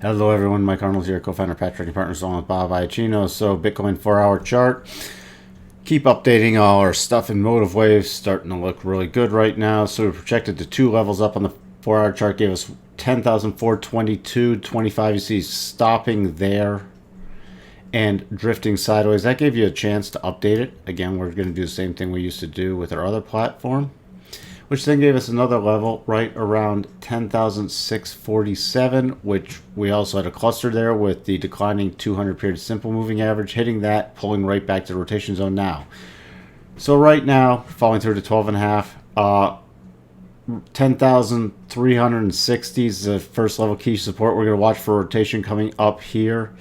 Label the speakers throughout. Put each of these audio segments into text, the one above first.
Speaker 1: Hello everyone, Mike Arnold here, co-founder, Pat Trading Partners, along with Bob Iacchino. So Bitcoin 4-hour chart. Keep updating all our stuff in motive waves, starting to look really good right now. So we projected to two levels up on the 4-hour chart, gave us 10,422.25. You see stopping there and drifting sideways. That gave you a chance to update it. Again, we're going to do the same thing we used to do with our other platform, which then gave us another level right around 10,647, which we also had a cluster there with the declining 200 period simple moving average, hitting that, pulling right back to the rotation zone now. So right now, falling through to 12.5, 10,360 is the first level key support. We're going to watch for rotation coming up here.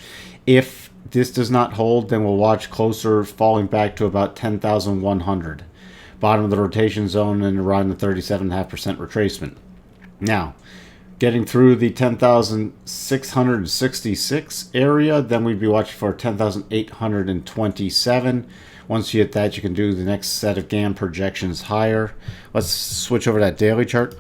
Speaker 1: If this does not hold, then we'll watch closer, falling back to about 10,100. Bottom of the rotation zone and around the 37.5% retracement. Now, getting through the 10,666 area, then we'd be watching for 10,827. Once you hit that, you can do the next set of GAN projections higher. Let's switch over to that daily chart.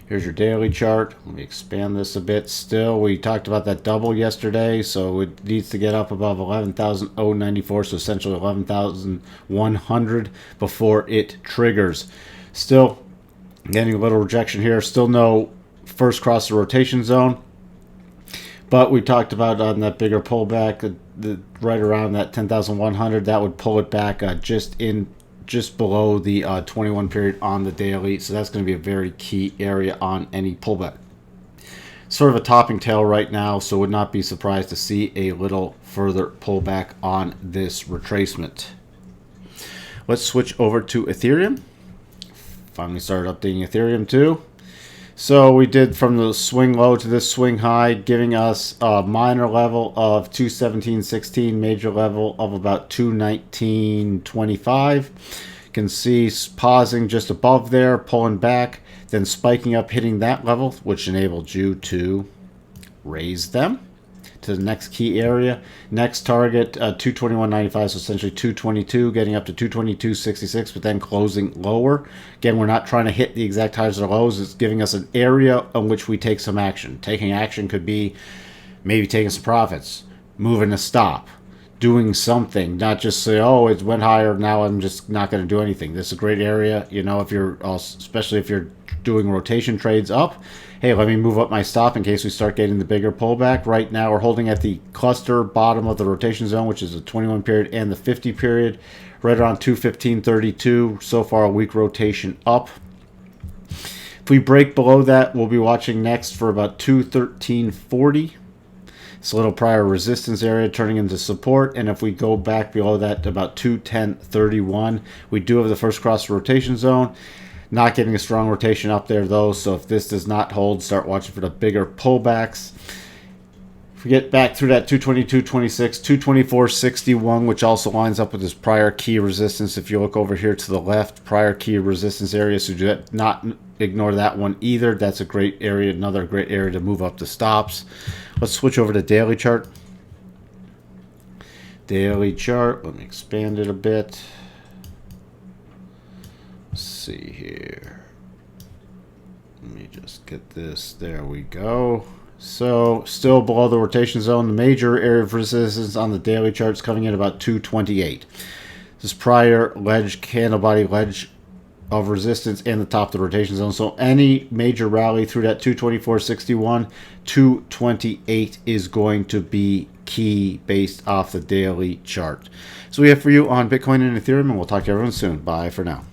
Speaker 1: Here's your daily chart. Let me expand this a bit. Still, we talked about that double yesterday, so it needs to get up above 11,094, so essentially 11,100 before it triggers. Still getting a little rejection here. Still no first cross the rotation zone, but we talked about on that bigger pullback, right around that 10,100, that would pull it back just below the 21 period on the daily. So that's going to be a very key area on any pullback. Sort of a topping tail right now, so would not be surprised to see a little further pullback on this retracement. Let's switch over to Ethereum. Finally started updating Ethereum too. So we did from the swing low to this swing high, giving us a minor level of 217.16, major level of about 219.25. You can see pausing just above there, pulling back, then spiking up, hitting that level, which enabled you to raise them to the next key area. Next target, 221.95, so essentially 222, getting up to 222.66, but then closing lower. Again, we're not trying to hit the exact highs or lows. It's giving us an area on which we take some action. Taking action could be maybe taking some profits, moving a stop, doing something, not just say, oh, it went higher, now I'm just not going to do anything. This is a great area, you know, if you're, especially if you're doing rotation trades up. Hey, let me move up my stop in case we start getting the bigger pullback. Right now, we're holding at the cluster bottom of the rotation zone, which is the 21 period and the 50 period, right around 215.32. So far, a weak rotation up. If we break below that, we'll be watching next for about 213.40. It's a little prior resistance area turning into support, and if we go back below that to about 210.31, we do have the first cross rotation zone. Not getting a strong rotation up there though, so if this does not hold, start watching for the bigger pullbacks. If we get back through that 222.26, 224.61, which also lines up with this prior key resistance. If you look over here to the left, prior key resistance area, so do not ignore that one either. That's a great area, another great area to move up the stops. Let's switch over to daily chart. Daily chart, let me expand it a bit. Let's see here. Let me just get this. There we go. So still below the rotation zone. The major area of resistance on the daily chart is coming in about 228. This prior ledge, candle body ledge of resistance and the top of the rotation zone. So any major rally through that 224.61, 228 is going to be key based off the daily chart. So we have for you on Bitcoin and Ethereum, and we'll talk to everyone soon. Bye for now.